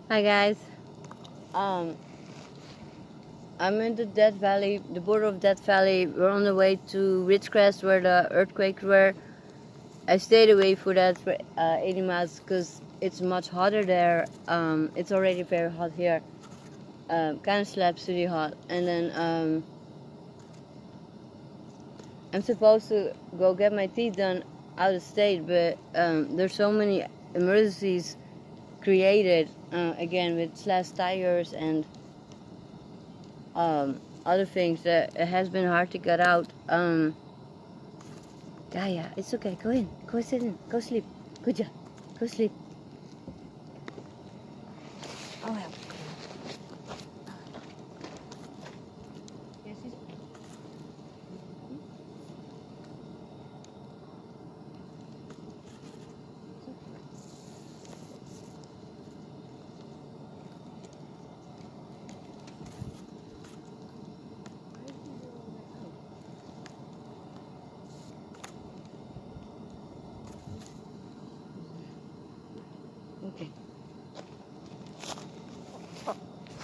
Hi guys. Um, I'm in the Death Valley, the border of Death Valley. We're on the way to Ridgecrest where the earthquakes were. I stayed away for that for 80 miles because it's much hotter there. It's already very hot here. Kind of slaps really hot. And then I'm supposed to go get my teeth done out of state, but there's so many emergencies created again with slashed tires and other things that it has been hard to get out. Yeah, it's okay. Go in. Go sit in. Go sleep. Good job. Go sleep. Oh, yeah. Yes, okay.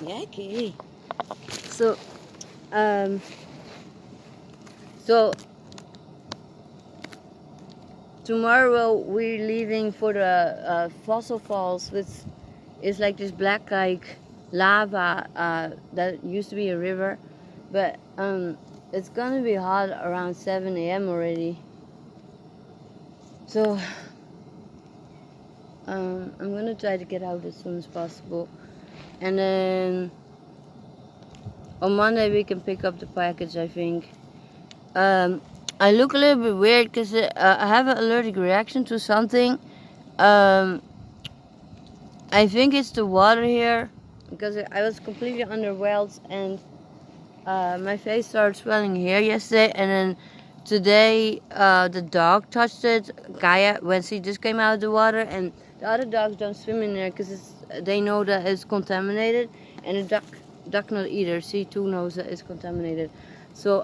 Yeah, okay. So, um, so tomorrow we're leaving for the fossil falls, which is like this black like lava that used to be a river, but it's gonna be hot around 7 a.m. already. So I'm gonna try to get out as soon as possible, and then on Monday we can pick up the package, I think. I look a little bit weird because I have an allergic reaction to something. Um, I think it's the water here because I was completely underwhelmed and my face started swelling here yesterday, and then today the dog touched it, Gaia, when she just came out of the water, and the other dogs don't swim in there because they know that it's contaminated, and the duck not either. She too knows that it's contaminated. So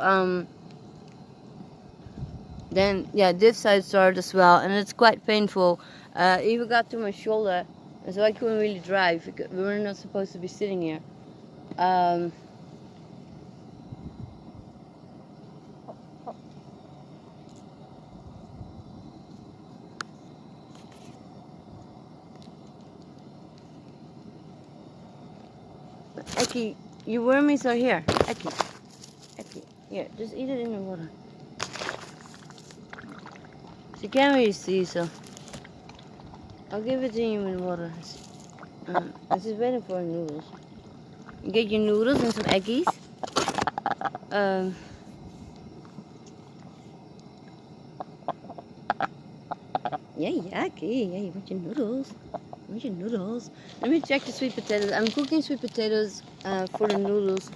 then yeah, this side started as well, and it's quite painful. Even got to my shoulder, and so I couldn't really drive. We were not supposed to be sitting here. Um, Eki, your wormies are here. Eki, here, just eat it in the water. She can't really see, so I'll give it to you in water. I'm just waiting for noodles. You get your noodles and some eggies. Um, yeah, okay, yeah, you want your noodles. You want your noodles. Let me check the sweet potatoes. I'm cooking sweet potatoes for the noodles.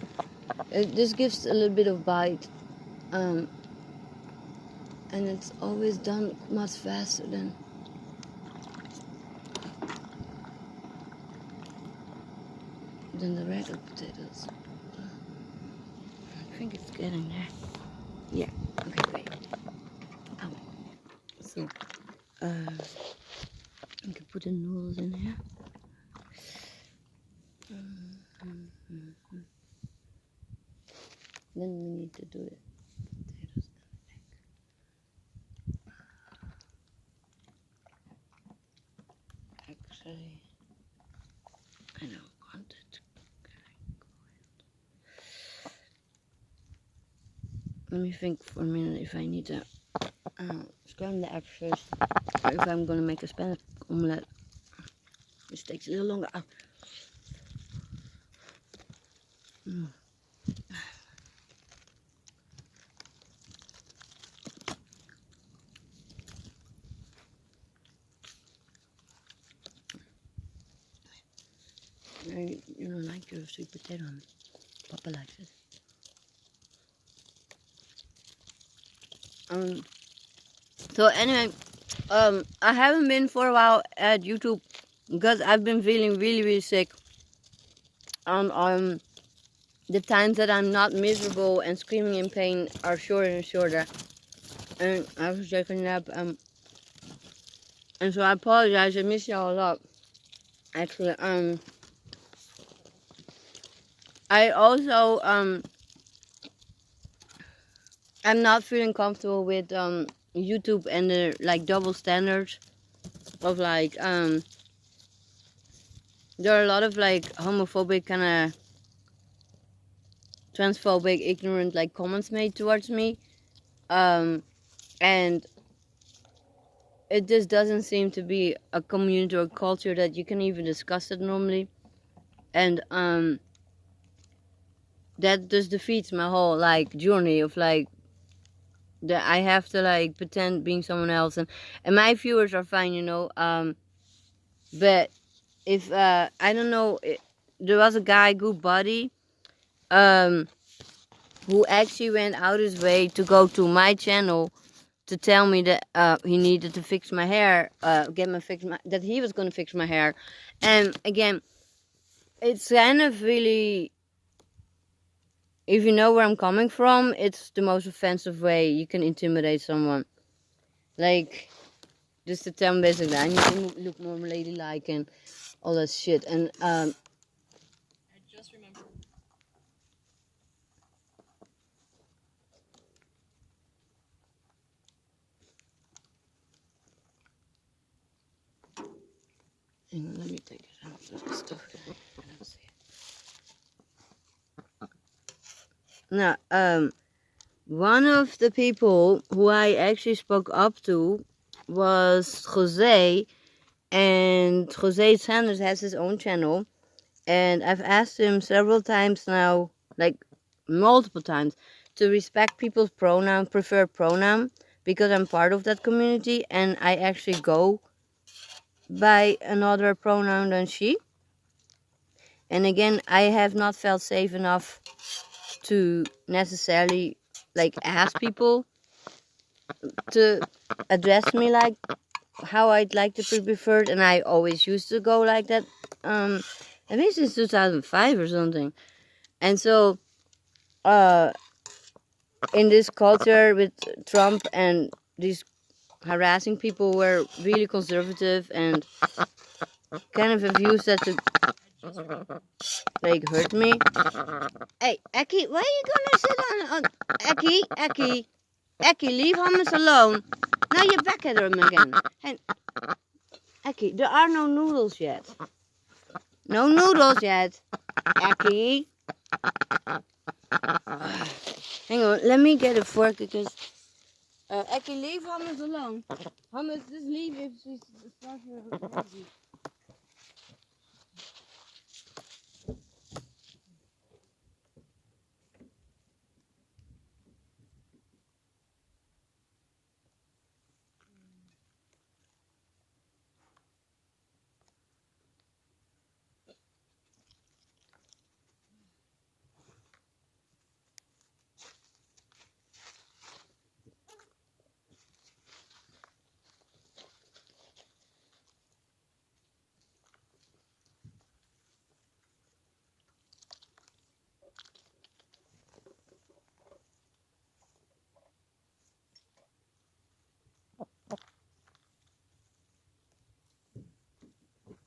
This gives a little bit of bite. And it's always done much faster than the regular potatoes. I think it's getting there. Yeah. Okay, great. Oh. So, you can put the noodles in here. Then we need to do the potatoes. Actually, I don't want it. Let me think for a minute if I need to scramble the egg first, or if I'm gonna make a Spanish omelette, which takes a little longer. You don't like your sweet potato, Papa likes it. So anyway, I haven't been for a while at YouTube because I've been feeling really, really sick. The times that I'm not miserable and screaming in pain are shorter and shorter. And I was taking a nap. And so I apologize. I miss y'all a lot. Actually, I also I'm not feeling comfortable with YouTube and the like double standards of like there are a lot of like homophobic kind of transphobic ignorant like comments made towards me, and it just doesn't seem to be a community or culture that you can even discuss it normally, and that just defeats my whole like journey of like that I have to like pretend being someone else, and my viewers are fine, you know, but if I don't know, there was a guy, Good Buddy, um who actually went out his way to go to my channel to tell me that he needed to fix my hair, that he was going to fix my hair. And again, it's kind of really, if you know where I'm coming from, it's the most offensive way you can intimidate someone. Like, just to tell them basically, I need to look more ladylike and all that shit. And I just remembered. hang on, let me take it out of the stuff. I don't see it. Now, one of the people who I actually spoke up to was Jose, and Jose Sanders has his own channel, and I've asked him several times now, like multiple times, to respect people's preferred pronoun, because I'm part of that community and I actually go by another pronoun than she. And again, I have not felt safe enough to necessarily like ask people to address me like how I'd like to be preferred, and I always used to go like that. I think since 2005 or something. And so, in this culture with Trump and these harassing people were really conservative and kind of views that to like hurt me. Hey, Eki, why are you gonna sit on Eki, leave hummus alone. Now you're back at him again. Hey, Eki, there are no noodles yet. No noodles yet. Eki. Hang on, let me get a fork because Eki, leave hummus alone. Hummus, just leave if she's starting.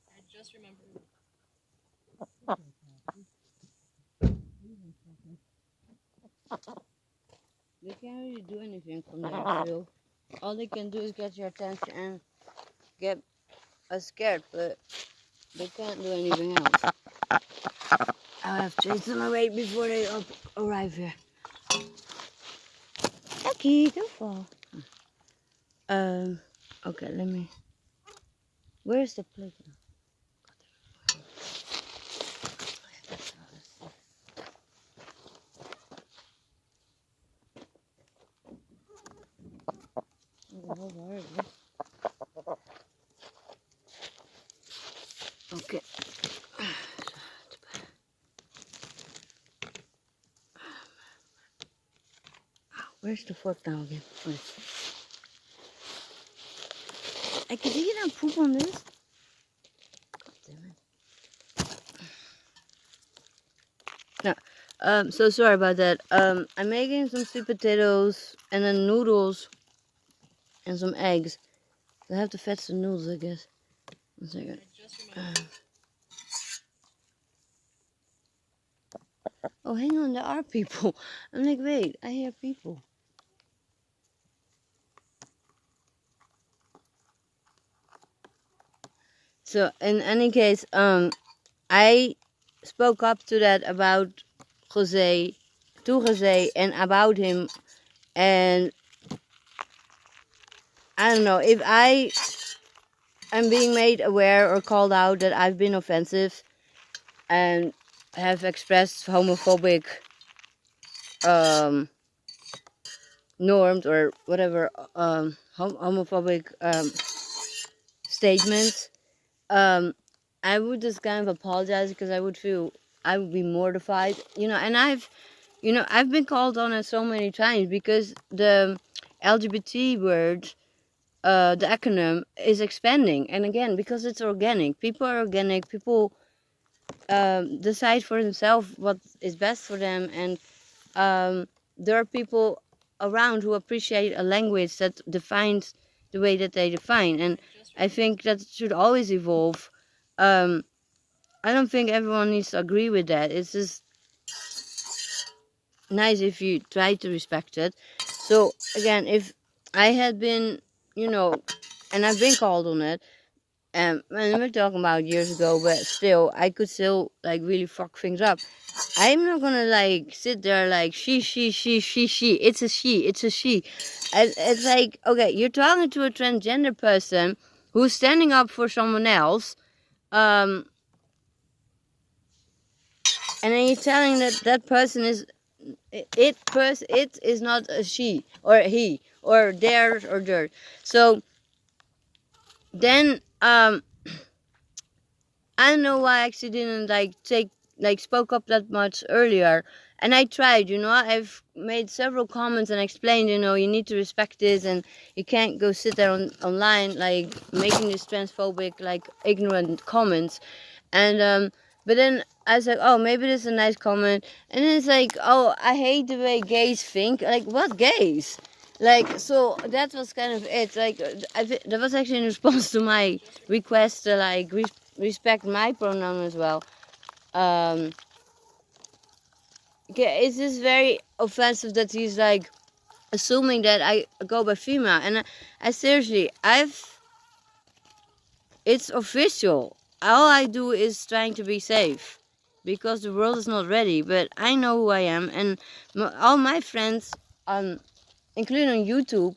I just remembered. They can't really do anything from that field. All they can do is get your attention and get us scared, but they can't do anything else. I'll have to chase them away before they arrive here. Eki, don't fall. Okay, let me. Where's the plate now? Okay. Where's the fork now again? Wait. Eki, did you not poop on this? God damn it. No. So sorry about that. I'm making some sweet potatoes and then noodles and some eggs. I have to fetch the noodles, I guess. 1 second. I just remembered. Oh, hang on, there are people. I'm like, wait, I hear people. So in any case, I spoke up to that about Jose, to Jose, and about him, and I don't know if I am being made aware or called out that I've been offensive and have expressed homophobic um, norms or whatever homophobic statements. I would just kind of apologize because I would be mortified, and I've been called on it so many times because the LGBT word, the acronym is expanding, and again, because it's organic, people are organic, people decide for themselves what is best for them, and there are people around who appreciate a language that defines the way that they define, and I think that should always evolve. um, I don't think everyone needs to agree with that. It's just nice if you try to respect it. So again, if I had been, and I've been called on it, and we're talking about years ago, but still, I could still like really fuck things up. I'm not gonna like sit there like she. It's a she. It's a she. It's like, okay, you're talking to a transgender person who's standing up for someone else. And then you're telling that person is it is not a she or a he or theirs or theirs. So then I don't know why I actually didn't spoke up that much earlier. And I tried, I've made several comments and explained, you need to respect this, and you can't go sit there online like making this transphobic, like ignorant comments. And but then I was like, oh, maybe this is a nice comment. And then it's like, oh, I hate the way gays think. Like, what gays? Like, so that was kind of it. Like, that was actually in response to my request to like respect my pronoun as well. Okay, it's just very offensive that he's like assuming that I go by female, and I seriously, it's official. All I do is trying to be safe because the world is not ready. But I know who I am, and all my friends, including on YouTube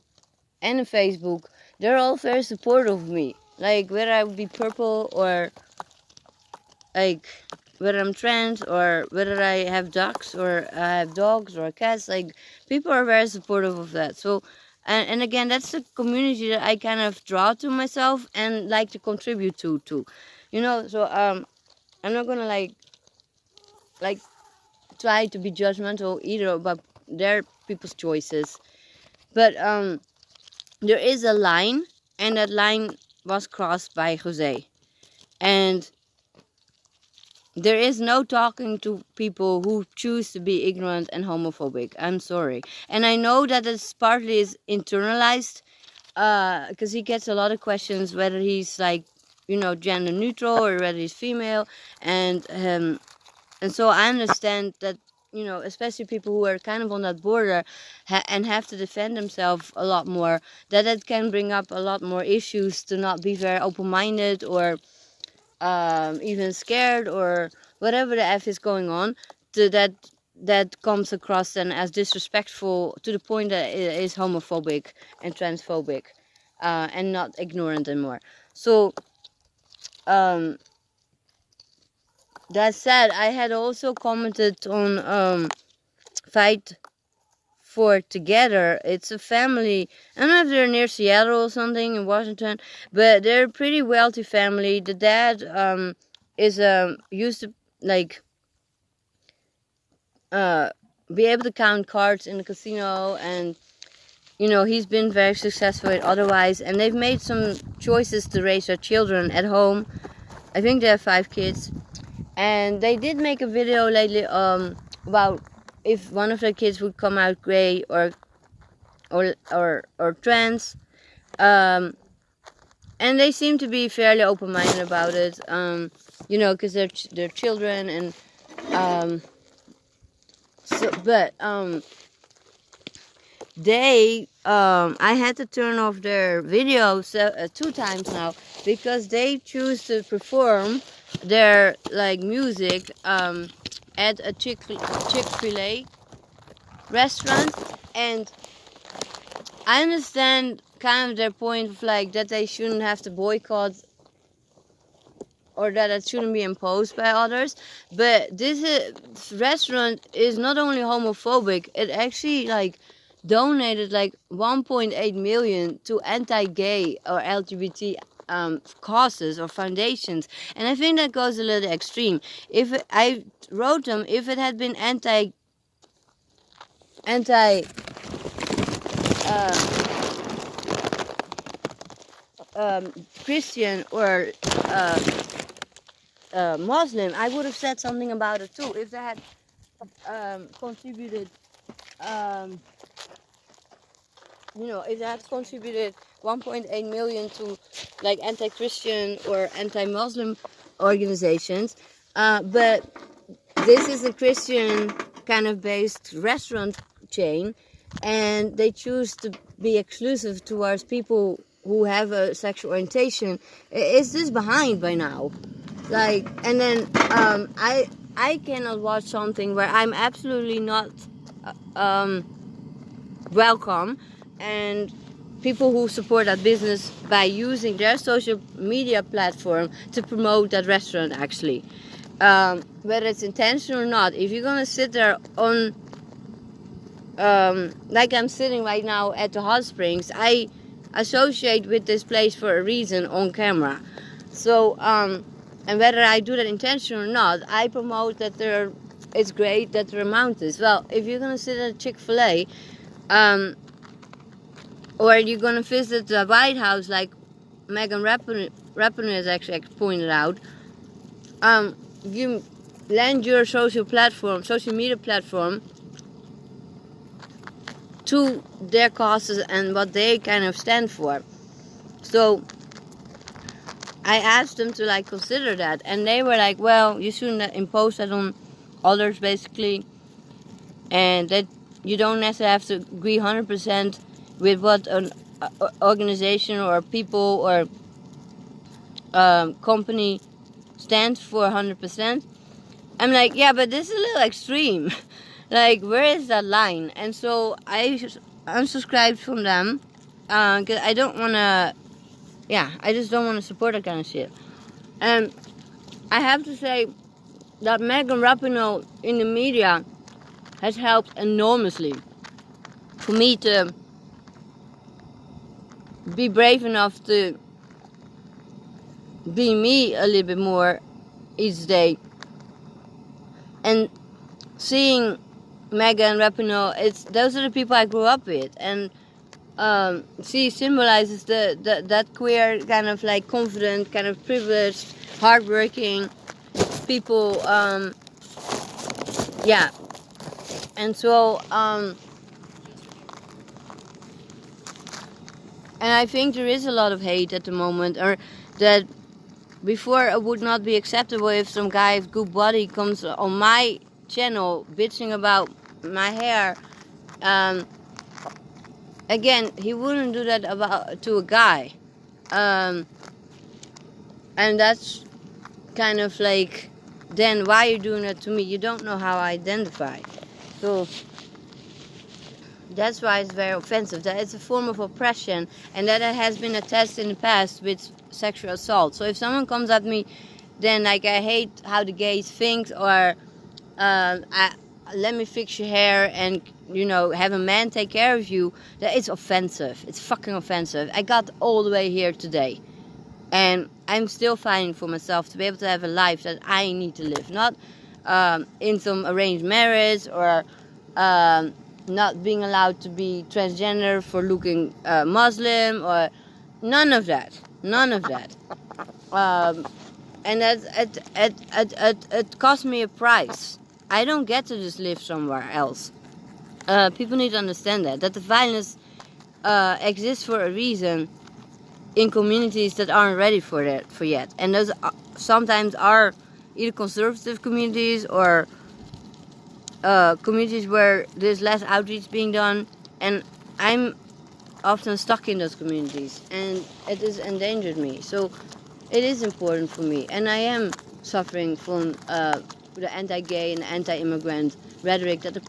and on Facebook, they're all very supportive of me. Like whether I would be purple or like whether I'm trans or whether I have ducks or I have dogs or cats, like people are very supportive of that. So, and again, that's the community that I kind of draw to myself and like to contribute to, So I'm not gonna like try to be judgmental either about their people's choices, but there is a line, and that line was crossed by Jose, and there is no talking to people who choose to be ignorant and homophobic. I'm sorry. And I know that it's partly is internalized, because he gets a lot of questions whether he's like, gender neutral or whether he's female. And so I understand that, especially people who are kind of on that border and have to defend themselves a lot more, that it can bring up a lot more issues to not be very open-minded or even scared or whatever the F is going on, that comes across then as disrespectful to the point that it is homophobic and transphobic, and not ignorant anymore. So that said, I had also commented on Fight for Together. It's a family. I don't know if they're near Seattle or something in Washington, but they're a pretty wealthy family. The dad is used to like be able to count cards in the casino, and he's been very successful otherwise, and they've made some choices to raise their children at home. I think they have 5 kids, and they did make a video lately about if one of their kids would come out gay or trans, and they seem to be fairly open-minded about it, because they're children, and So, but I had to turn off their videos 2 times now because they choose to perform their like music at a Chick-fil-A restaurant, and I understand kind of their point of like that they shouldn't have to boycott or that it shouldn't be imposed by others, but this restaurant is not only homophobic, it actually like donated like 1.8 million to anti-gay or LGBT causes or foundations, and I think that goes a little extreme. I wrote them, if it had been anti uh, Christian or Muslim, I would have said something about it too. If they had contributed, um, if they had contributed 1.8 million to like anti-Christian or anti-Muslim organizations, but this is a Christian kind of based restaurant chain, and they choose to be exclusive towards people who have a sexual orientation. Is this behind by now? Like, and then I cannot watch something where I'm absolutely not welcome, and people who support that business by using their social media platform to promote that restaurant actually. Whether it's intentional or not, if you're gonna sit there on like I'm sitting right now at the hot springs, I associate with this place for a reason on camera. So and whether I do that intentionally or not, I promote that it's great that there are mountains. Well, if you're gonna sit at Chick-fil-A, or you're gonna visit the White House, like Megan Rapinoe has actually pointed out, you lend your social media platform to their causes and what they kind of stand for. So I asked them to like consider that, and they were like, well, you shouldn't impose that on others basically, and that you don't necessarily have to agree 100% with what an organization or people or company stands for 100%. I'm like, yeah, but this is a little extreme. Like, where is that line? And so I unsubscribed from them because I don't want to, I just don't want to support that kind of shit. And I have to say that Megan Rapinoe in the media has helped enormously for me to be brave enough to be me a little bit more each day. And seeing Megan Rapinoe, those are the people I grew up with, and she symbolizes that queer kind of like confident, kind of privileged, hardworking people. And so and I think there is a lot of hate at the moment, or that before it would not be acceptable if some guy with good body comes on my channel bitching about my hair. Again, he wouldn't do that to a guy, and that's kind of like, then why are you doing that to me? You don't know how I identify. So that's why it's very offensive. That it's a form of oppression, and that it has been attested in the past with sexual assault. So if someone comes at me, then like, I hate how the gays think, or let me fix your hair and have a man take care of you, that it's offensive. It's fucking offensive. I got all the way here today, and I'm still fighting for myself to be able to have a life that I need to live, not in some arranged marriage, or not being allowed to be transgender for looking Muslim, or none of that. And it cost me a price. I don't get to just live somewhere else. People need to understand that the violence exists for a reason in communities that aren't ready for yet. And those sometimes are either conservative communities or communities where there's less outreach being done, and I'm often stuck in those communities, and it has endangered me. So it is important for me, and I am suffering from the anti-gay and anti-immigrant rhetoric that the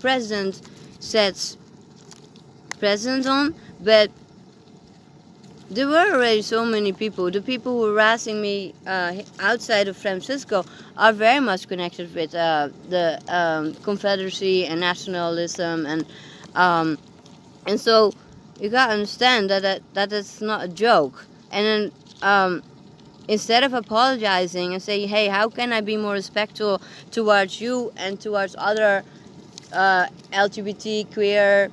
president sets precedent on. But there were already so many people. The people who were harassing me outside of Francisco are very much connected with the Confederacy and nationalism, and so you gotta understand that it's not a joke. And then instead of apologizing and saying, "Hey, how can I be more respectful towards you and towards other LGBT queer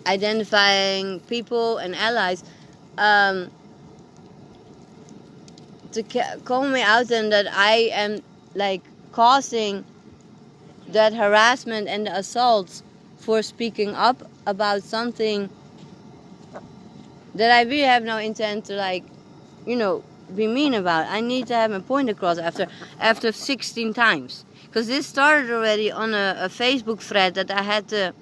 identifying people and allies," to call me out and that I am like causing that harassment and the assaults for speaking up about something that I really have no intent to, like, be mean about. I need to have my point across after 16 times, because this started already on a Facebook thread that I had to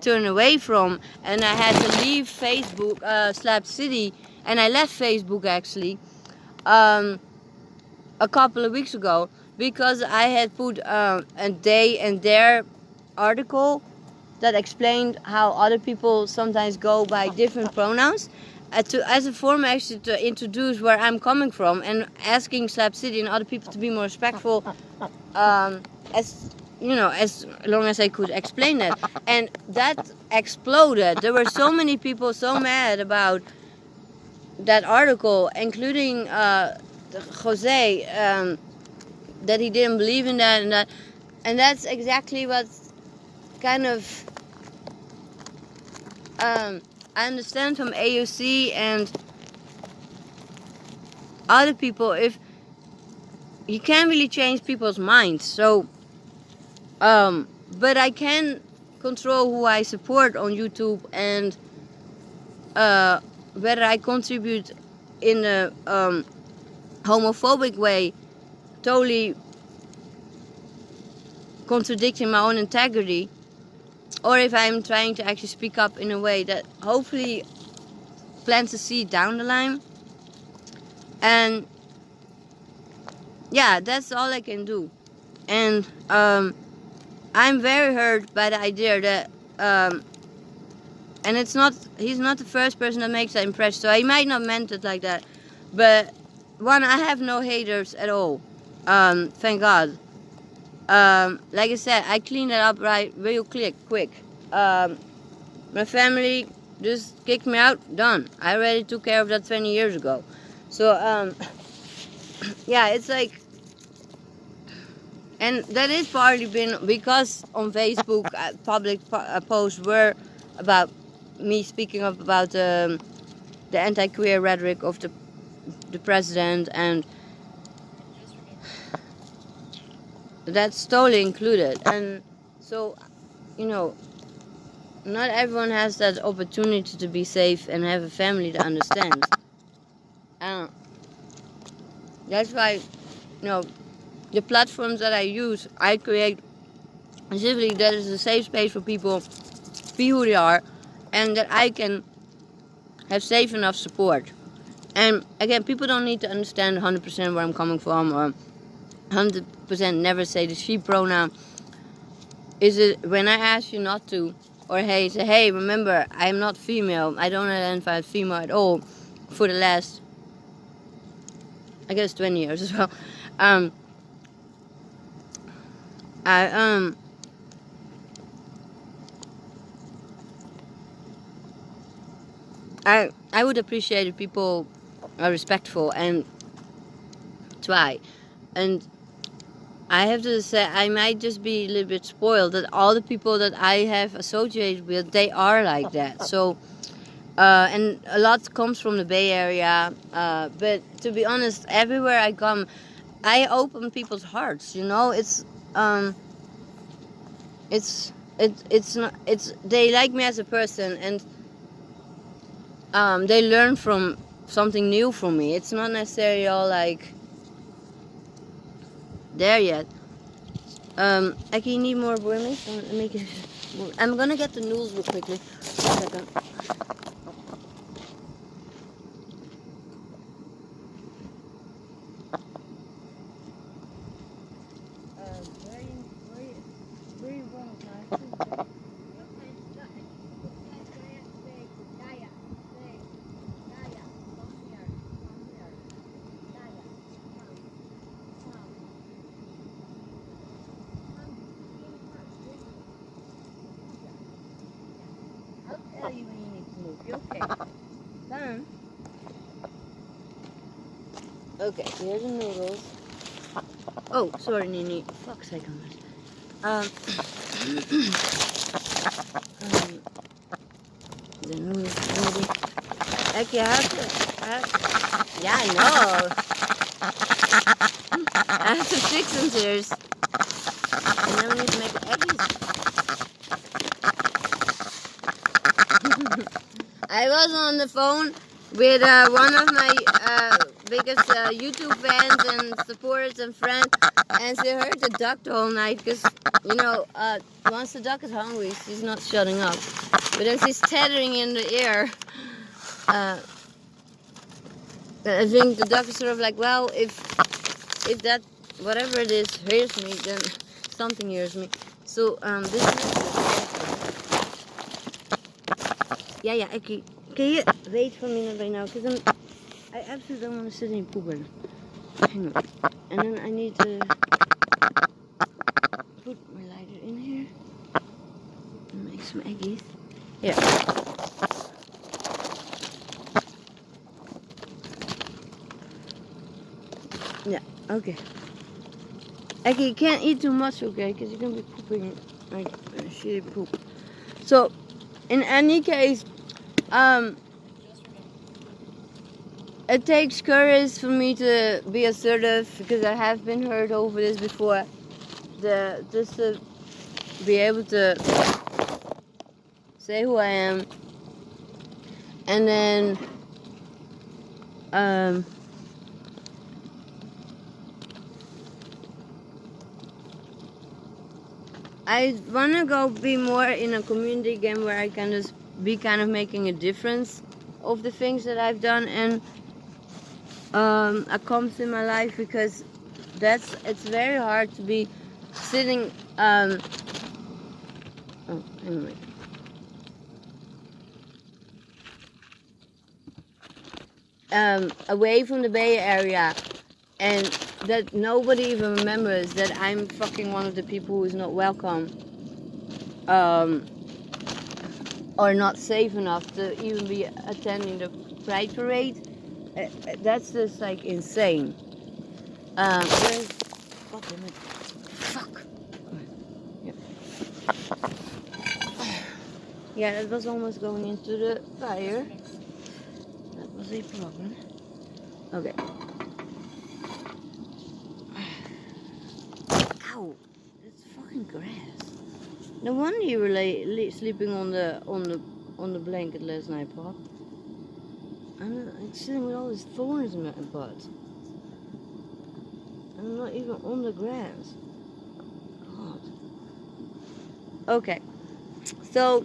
turn away from, and I had to leave Facebook, Slap City, and I left Facebook actually a couple of weeks ago, because I had put a they and their article that explained how other people sometimes go by different pronouns, as a form actually to introduce where I'm coming from, and asking Slap City and other people to be more respectful, as as long as I could explain that. And that exploded. There were so many people so mad about that article, including Jose, that he didn't believe in that, and that's exactly what kind of I understand from AOC and other people, if you can't really change people's minds. So but I can control who I support on YouTube, and whether I contribute in a homophobic way, totally contradicting my own integrity, or if I'm trying to actually speak up in a way that hopefully plants a seed down the line. And yeah, that's all I can do. And I'm very hurt by the idea that and he's not the first person that makes that impression, so he might not meant it like that. But one, I have no haters at all, thank God. Like I said, I cleaned it up real quick. My family just kicked me out, done. I already took care of that 20 years ago. So yeah, it's like, and that is partly been because on Facebook public posts were about me speaking up about the anti-queer rhetoric of the president, and that's totally included. And so, not everyone has that opportunity to be safe and have a family that understands. That's why, the platforms that I use, I create specifically that is a safe space for people to be who they are, and that I can have safe enough support. And again, people don't need to understand 100% where I'm coming from, or 100% never say the she pronoun. Is it when I ask you not to, or say, hey, remember, I'm not female, I don't identify as female at all for the last, I guess, 20 years as well. I would appreciate if people are respectful and try. And I have to say, I might just be a little bit spoiled that all the people that I have associated with, they are like that. So, and a lot comes from the Bay Area. But to be honest, everywhere I come, I open people's hearts. It's they like me as a person, and they learn from something new from me. It's not necessarily all like there yet. I can need more wormies. I'm gonna get the noodles real quickly. 1 second. Where you going, guys? I'll tell you when you need to move. You okay? Done. Okay, here's the noodles. Oh, sorry, Nini. Fuck's sake on this. The noodles ready. Okay, yeah, I know. I have to fix some tears. And then we need to make eggies. I was on the phone with one of my biggest YouTube fans and supporters and friends, and she heard the duck the whole night because, you know, once the duck is hungry, she's not shutting up. But then she's tethering in the air. I think the duck is sort of like, well, if that, whatever it is, hears me, then something hears me. So, this is... Yeah, okay. Can you wait for me right now? Because I absolutely don't want to sit in poop right now. Hang on. And then I need to put my lighter in here and make some eggies. Yeah. Yeah, okay. Okay, you can't eat too much, okay? Because you're going to be pooping like shitty poop. So, in any case, it takes courage for me to be assertive because I have been hurt over this before. Just to be able to say who I am, and then I wanna go be more in a community again where I can just be kind of making a difference of the things that I've done and accomplished in my life, because it's very hard to be sitting oh, anyway. Away from the Bay Area, and that nobody even remembers that I'm fucking one of the people who's not welcome, or not safe enough to even be attending the Pride Parade. That's just like insane. Where's... God damn it. Fuck. Yeah, that was almost going into the fire. That was a problem. Okay. Ow! It's fucking grass. No wonder you were sleeping on the blanket last night, Pop. I'm sitting with all these thorns in my butt. I'm not even on the grass. God. Okay. So,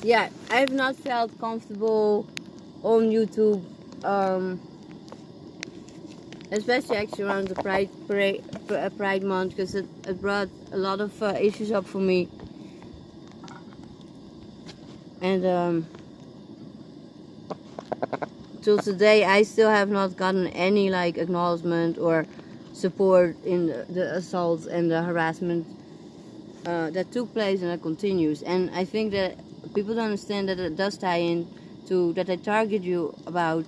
yeah, I've not felt comfortable on YouTube, especially actually around the Pride month, because it brought a lot of issues up for me. And till today, I still have not gotten any like acknowledgement or support in the assaults and the harassment that took place and that continues. And I think that people don't understand that it does tie in to that I target you about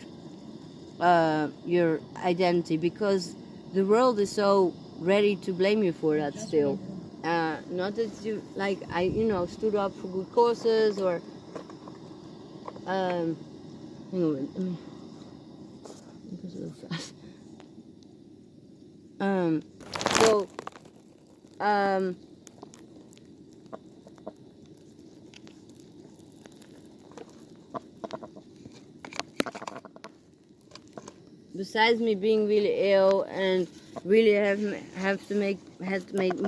your identity, because the world is so ready to blame you for that still. Not that you like stood up for good causes or hang on, let me because a little fast. So besides me being really ill and really have to make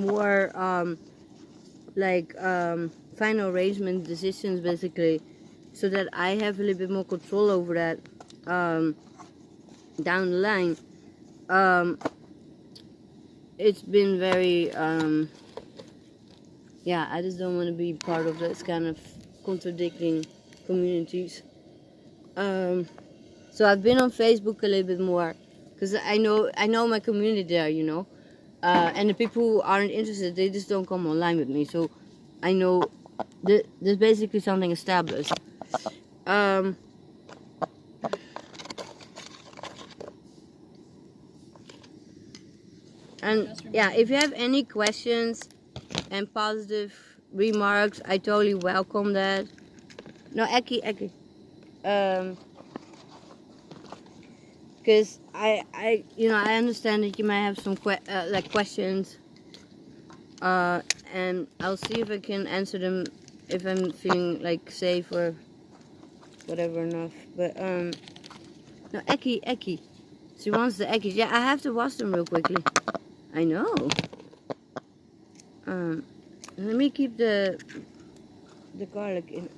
more final arrangement decisions basically, so that I have a little bit more control over that down the line. It's been very yeah, I just don't want to be part of this kind of contradicting communities. So I've been on Facebook a little bit more because I know my community there, you know, and the people who aren't interested, they just don't come online with me. So I know there's basically something established. And yeah, if you have any questions and positive remarks, I totally welcome that. No, Eki. Because I understand that you might have some questions, and I'll see if I can answer them if I'm feeling like safe or whatever enough. But no, Eki, she wants the Ekis. Yeah, I have to wash them real quickly. I know. Let me keep the garlic in.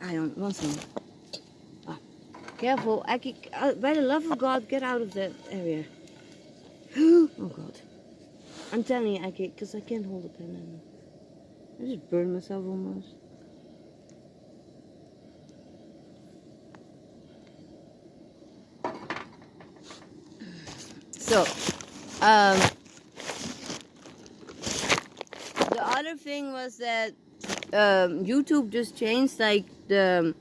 I don't want some. Careful, Eki, by the love of God, get out of that area. Oh God. I'm telling you, Eki, because I can't hold the pen anymore. I just burned myself almost. So, the other thing was that YouTube just changed like the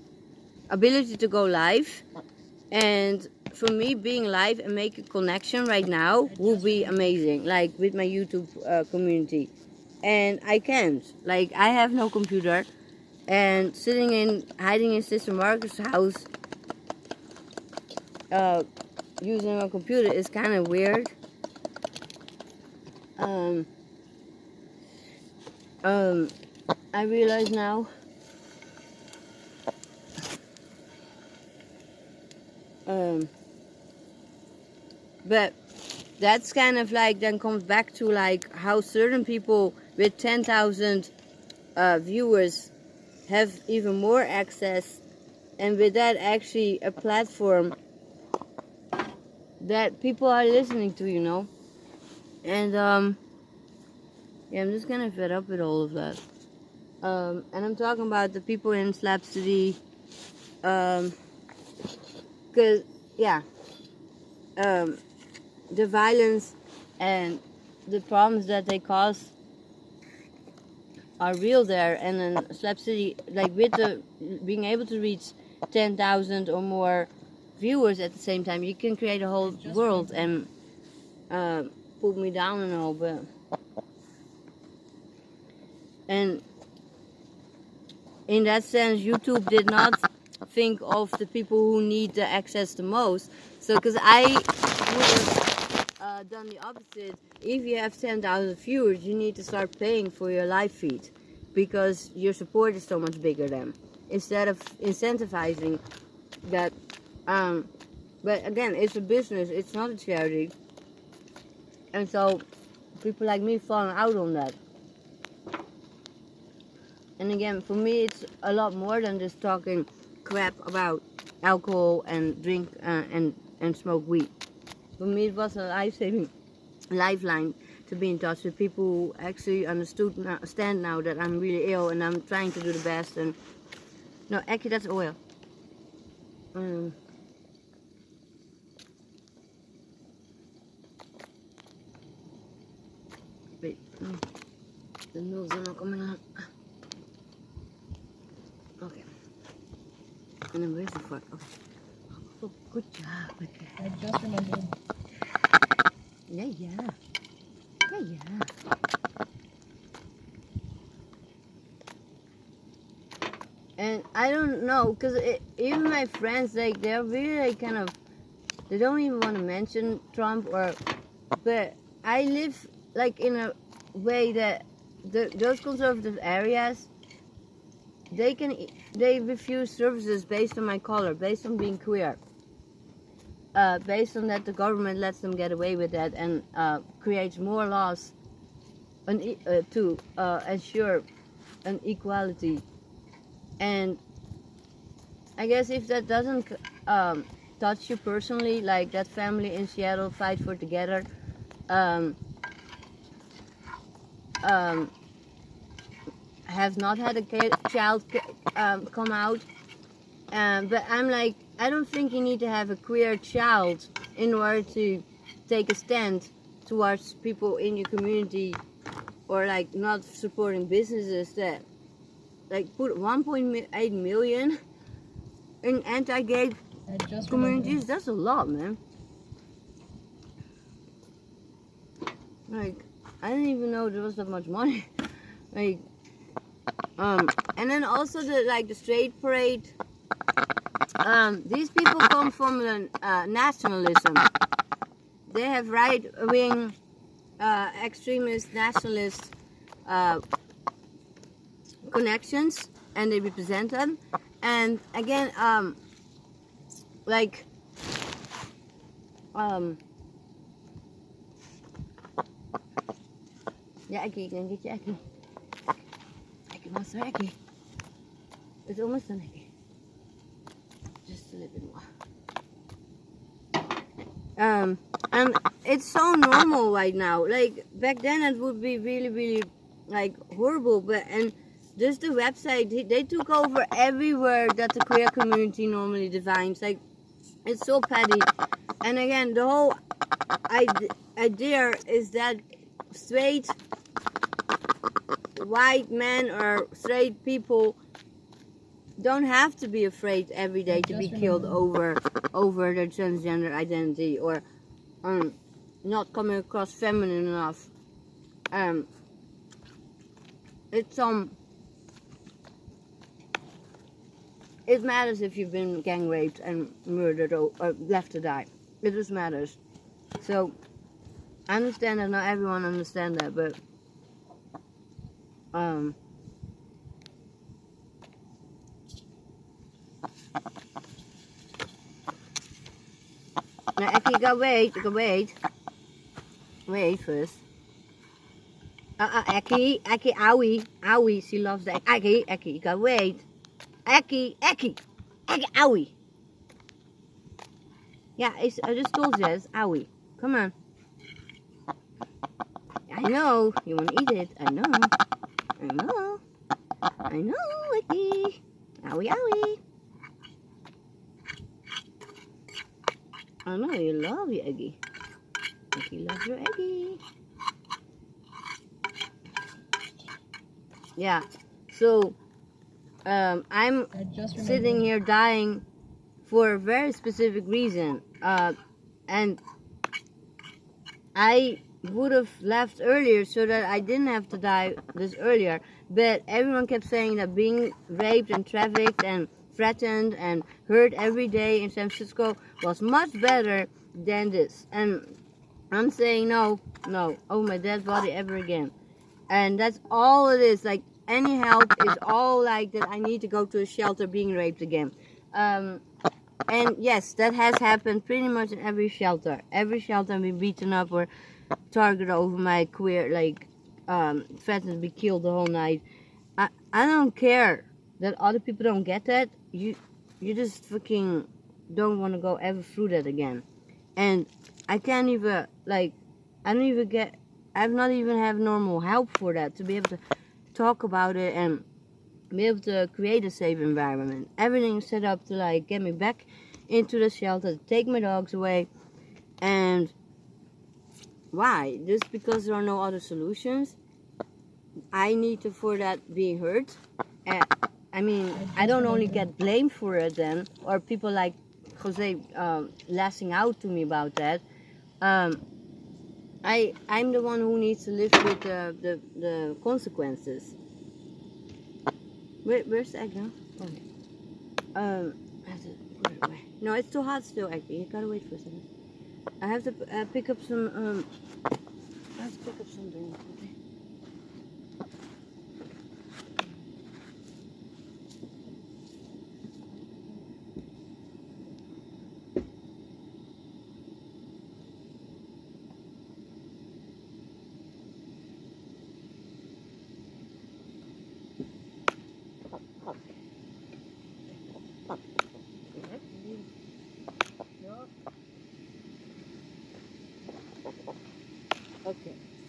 ability to go live, and for me being live and make a connection right now will be amazing, like with my YouTube community, and I can't, like I have no computer, and hiding in Sister Marcus' house using a computer is kind of weird. I realize now. But that's kind of like then comes back to like how certain people with 10,000 viewers have even more access, and with that actually a platform that people are listening to, you know. And yeah, I'm just kind of fed up with all of that. And I'm talking about the people in Slap City, because yeah, the violence and the problems that they cause are real there. And then Slap City, like with the being able to reach 10,000 or more viewers at the same time, you can create a whole world and put me down and all, but and in that sense, YouTube did not think of the people who need the access the most. So, because I would have done the opposite. If you have 10,000 viewers, you need to start paying for your live feed, because your support is so much bigger then. Instead of incentivizing that. But again, it's a business, it's not a charity. And so, people like me falling out on that. And again, for me, it's a lot more than just talking crap about alcohol and drink and smoke weed. For me, it was a life-saving lifeline to be in touch with people who actually understand now that I'm really ill and I'm trying to do the best. And no, actually, that's oil. Wait, the noodles are not coming out. Okay. And then where's the fork? Okay. Oh, good job. Okay. I just remembered. Yeah. And I don't know, because even my friends, like, they're really like kind of, they don't even want to mention Trump but I live like in a way that those conservative areas, they refuse services based on my color, based on being queer. based on that, the government lets them get away with that and creates more laws to ensure an equality. And I guess if that doesn't touch you personally, like that family in Seattle fight for together, um, um, have not had a child come out. But I'm like, I don't think you need to have a queer child in order to take a stand towards people in your community, or like not supporting businesses that like put 1.8 million in anti-gay I just communities. That's a lot, man. Like, I didn't even know there was that much money. Like, and then also the straight parade. These people come from the nationalism. They have right-wing, extremist, nationalist connections, and they represent them. And again, like, yeah, Ekkie, can get you Ekkie. Ekkie, Monster Ekkie. It's almost done, Ekkie. Just a little bit more. And it's so normal right now. Like, back then it would be really, really, like, horrible. But, and just the website, they took over every word that the queer community normally defines. Like, it's so petty. And again, the whole idea is that straight white men or straight people don't have to be afraid every day to be killed over their transgender identity, or not coming across feminine enough. It's it matters if you've been gang raped and murdered or left to die. It just matters. So I understand that not everyone understands that, but now Ekkie, you gotta wait first. Ekkie, owie, she loves that. Ekkie, you gotta wait. Ekkie, owie. Yeah, I just told you, it's owie. Come on. I know, you wanna eat it, I know, Ekkie. Owie. I know, you love your Eggie. Ekkie loves your Eggie. Yeah, so I'm sitting here dying for a very specific reason. And I would have left earlier so that I didn't have to die this earlier. But everyone kept saying that being raped and trafficked and threatened and hurt every day in San Francisco was much better than this. And I'm saying no, oh my dead body ever again. And that's all it is. Like, any help is all like that I need to go to a shelter being raped again. And yes, that has happened pretty much in every shelter. Every shelter I've been beaten up or targeted over my queer, like, threatened to be killed the whole night. I don't care that other people don't get that. You just fucking don't want to go ever through that again. And I can't even, like, I've not even have normal help for that, to be able to talk about it and be able to create a safe environment. Everything's set up to, like, get me back into the shelter, take my dogs away. And why? Just because there are no other solutions, I need to, for that, being hurt. I mean, I don't only get blamed for it then, or people like Jose lashing out to me about that. I'm the one who needs to live with the consequences. Where's the egg now? Oh. I have to put it away. No, it's too hot still, Eggy. You gotta wait for a second. I have to pick up some. I have to pick up something. Okay.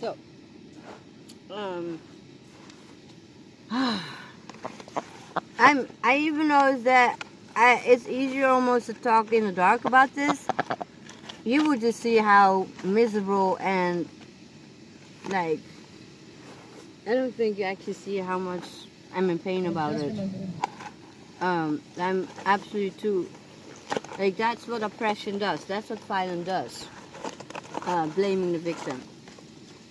So, I even noticed that it's easier almost to talk in the dark about this. You would just see how miserable and like, I don't think you actually see how much I'm in pain about it. I'm absolutely too, like that's what oppression does. That's what violence does. Blaming the victim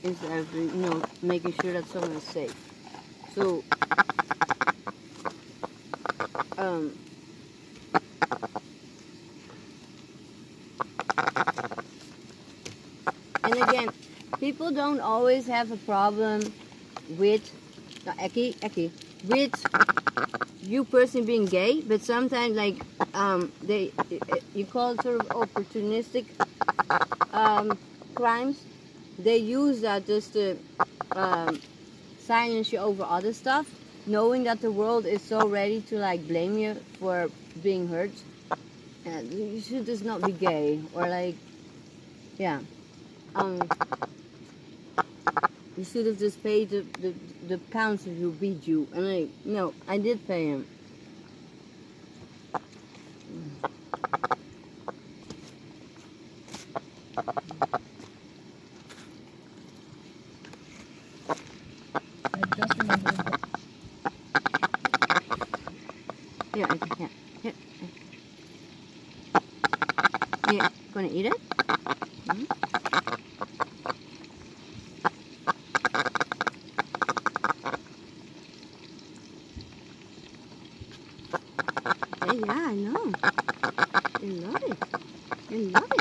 instead of, making sure that someone is safe. So, and again, people don't always have a problem with with you personally being gay, but sometimes like you call it sort of opportunistic crimes. They use that just to silence you over other stuff, knowing that the world is so ready to like blame you for being hurt. You should just not be gay, or like, yeah. You should have just paid the counselor who beat you. And like, no, I did pay him. I just remembered. Here, here, here. Yeah, gonna eat it? Mm-hmm. Hey, yeah, I know. I love it. I love it.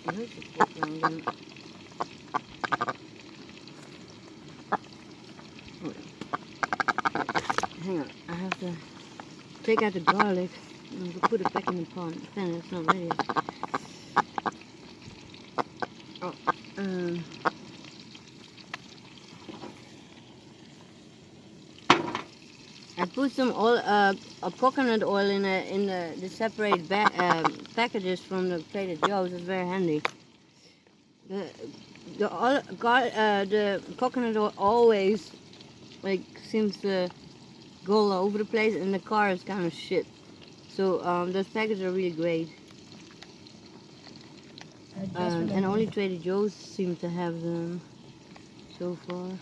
Where's the book? Hang on, I have to take out the garlic and put it back in the pan. It's not ready yet. Oh, I put some oil, coconut oil in the separate packages from the Trader Joe's. It's very handy. The coconut oil always like seems to go all over the place, and the car is kind of shit. So those packages are really great. And only Trader Joe's seem to have them so far.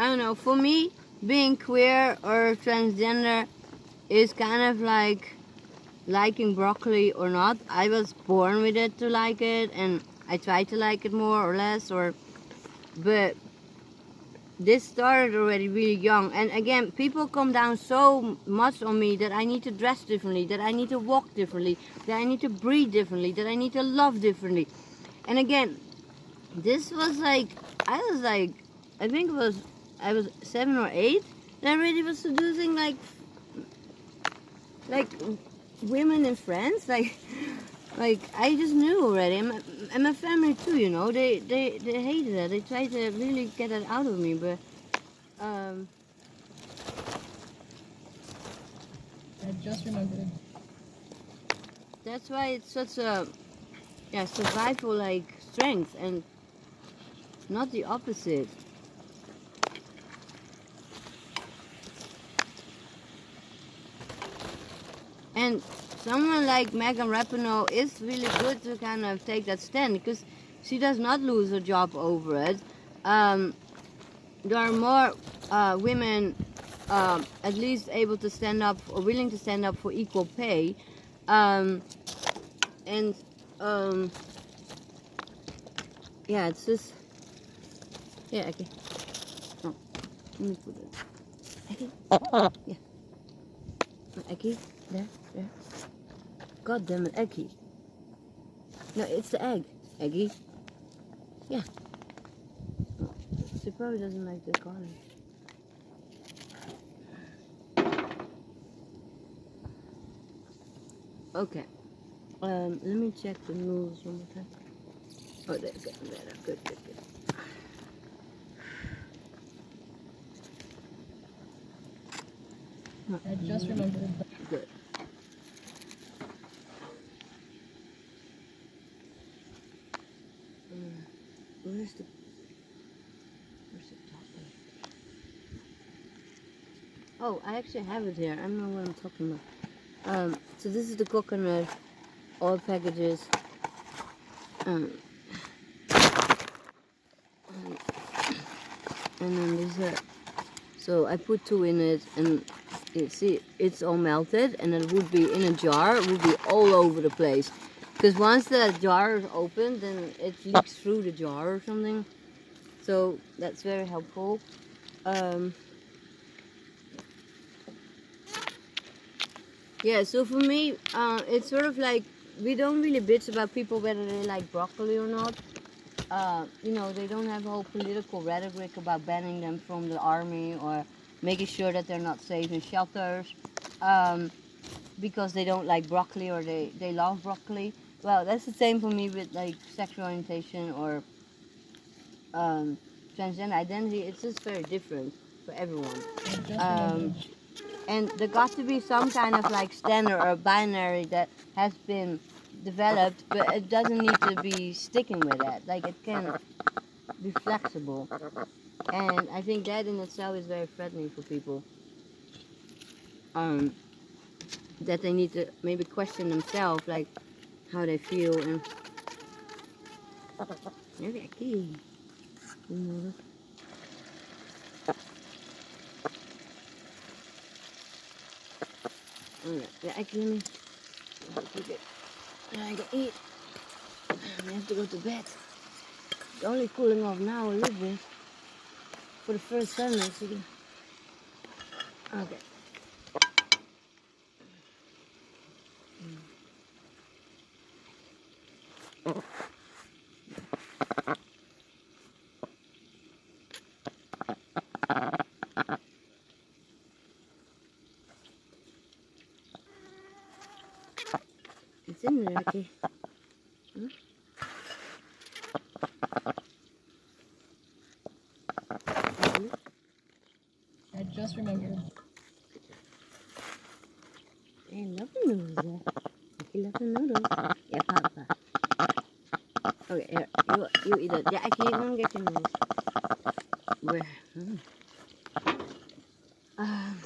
I don't know, for me, being queer or transgender is kind of like liking broccoli or not. I was born with it to like it, and I try to like it more or less, but this started already really young. And again, people come down so much on me that I need to dress differently, that I need to walk differently, that I need to breathe differently, that I need to love differently. And again, this was like, I think I was 7 or 8, and I already was seducing like women and friends, like I just knew already. And my family too, they hated it. They tried to really get it out of me, but I just remembered. that's why it's such a survival like strength, and not the opposite. And someone like Megan Rapinoe is really good to kind of take that stand, because she does not lose her job over it. There are more women at least able to stand up or willing to stand up for equal pay. And yeah, it's just, yeah, okay. Oh, let me put it. Okay. Yeah. Eggy, there. God damn it, Eggy. No, it's the egg. Eggy. Yeah. Oh, she probably doesn't like the garlic. Okay. Let me check the moves one more time. Oh, they're getting better. Good, good, good. I just remembered. Good. Where's the top? Oh, I actually have it here. I don't know what I'm talking about. So this is the coconut oil packages. Um, and then these are. So I put 2 in it, and you see, it's all melted, and it would be in a jar. It would be all over the place. Because once the jar is open, then it leaks through the jar or something. So that's very helpful. Yeah, so for me, it's sort of like we don't really bitch about people whether they like broccoli or not. You know, they don't have a whole political rhetoric about banning them from the army or making sure that they're not safe in shelters because they don't like broccoli or they love broccoli. Well, that's the same for me with like sexual orientation or transgender identity. It's just very different for everyone. I just Um, remembered. and there got to be some kind of like standard or binary that has been developed, but it doesn't need to be sticking with that. Like it can be flexible, and I think that in itself is very threatening for people. That they need to maybe question themselves, like how they feel, and maybe a key. Alright, yeah, actually, let me I can eat. I have to go to bed. It's only cooling off now a little bit for the first 7 minutes. Okay. It's in there, okay. Huh? I just remembered. Ain't nothing noodles there. Okay, nothing noodles. Yeah, Papa. Okay, here. You eat it. Yeah, I can't get your noodles. Where? Um,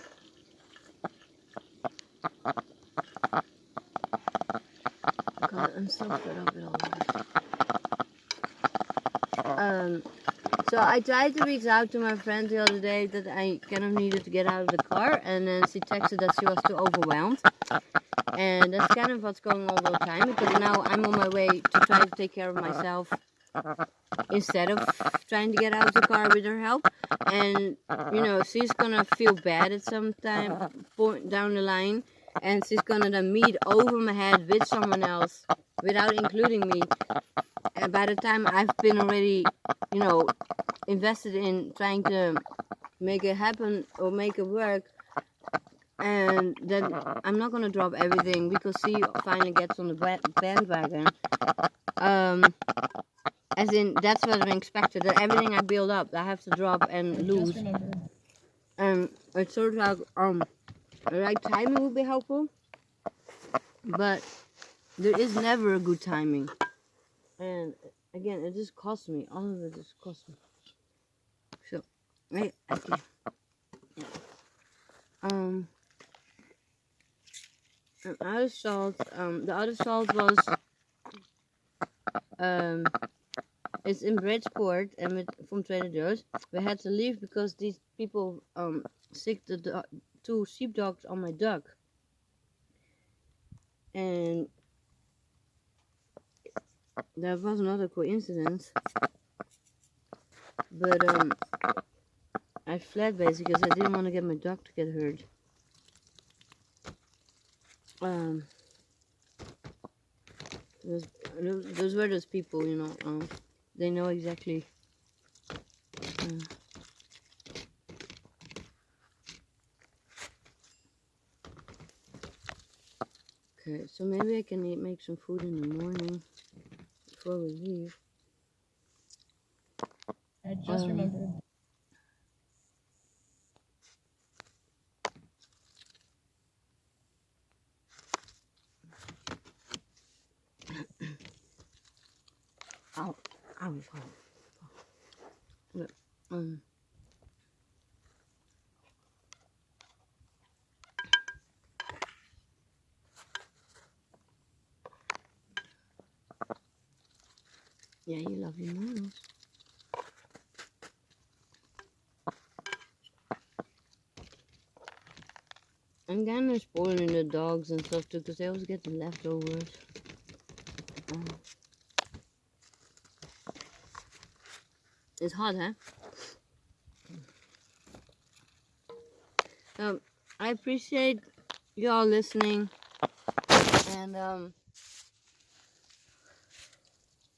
God, I'm so fed up with all this. So I tried to reach out to my friend the other day that I kind of needed to get out of the car, and then she texted that she was too overwhelmed. And that's kind of what's going on all the time, because now I'm on my way to try to take care of myself instead of trying to get out of the car with her help. And you know, she's gonna feel bad at some time point down the line, and she's gonna then meet over my head with someone else without including me. And by the time I've been already, you know, invested in trying to make it happen or make it work, and then I'm not gonna drop everything because she finally gets on the bandwagon. As in, that's what I expected. That everything I build up, I have to drop and I lose. just remembered. And it's sort of like the right timing would be helpful, but there is never a good timing. And again, it just costs me. All of it just costs me. So, actually, and other salt. The other salt was it's in Bridgeport and from Trader Joe's. We had to leave because these people sicked the 2 sheepdogs on my duck, and that was not a coincidence. But I fled basically because I didn't want to get my duck to get hurt. Those, those were those people, you know. They know exactly. Okay, so maybe I can make some food in the morning before we leave. I just remembered. Ow, ow, ow. Look, yeah, you love your noodles. I'm kind of spoiling the dogs and stuff too, because they always get the leftovers. It's hot, huh? I appreciate y'all listening, and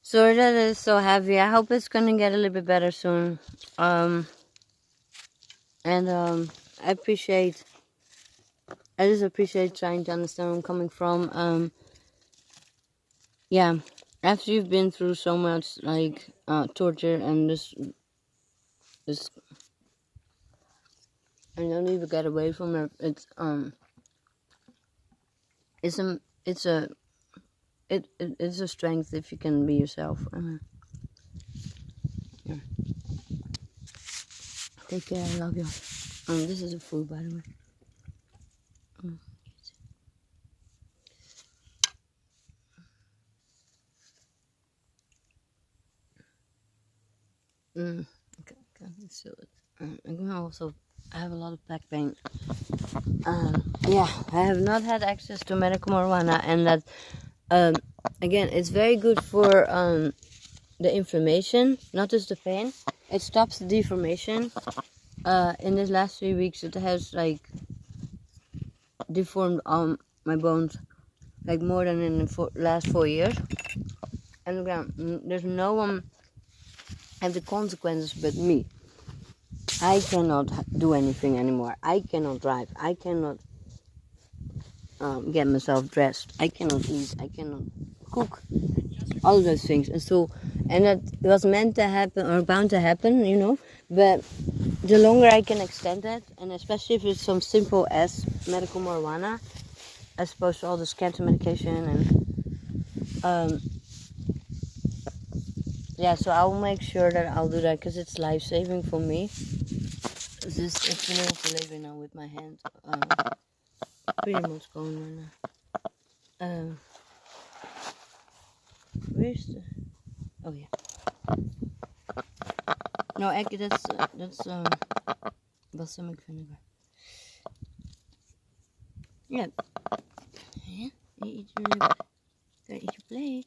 sorry that it's so heavy. I hope it's gonna get a little bit better soon. And I just appreciate trying to understand where I'm coming from. Yeah, after you've been through so much like torture and this, and you don't even get away from it. It's a strength if you can be yourself. Yeah. Take care. I love you. This is a food, by the way. Okay, let's do it. I'm gonna also. I have a lot of back pain. Yeah, I have not had access to medical marijuana, and that again, it's very good for the inflammation, not just the pain. It stops the deformation. In these last 3 weeks, it has like deformed my bones like more than in the last 4 years. And again, there's no one have the consequences but me. I cannot do anything anymore. I cannot drive. I cannot get myself dressed. I cannot eat. I cannot cook. All of those things. And that was meant to happen or bound to happen, But the longer I can extend that, and especially if it's some simple as medical marijuana, as opposed to all this cancer medication and yeah, so I'll make sure that I'll do that because it's life-saving for me. It's been able to live now with my hands pretty much going right now. Where's the? Oh yeah. No, actually that's balsamic vinegar. Yeah. Yeah. You eat your gotta eat your plate.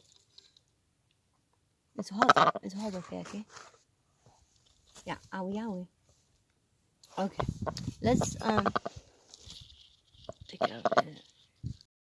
It's hot. It's hot, okay? Yeah, owie owie. Okay. Let's take it out.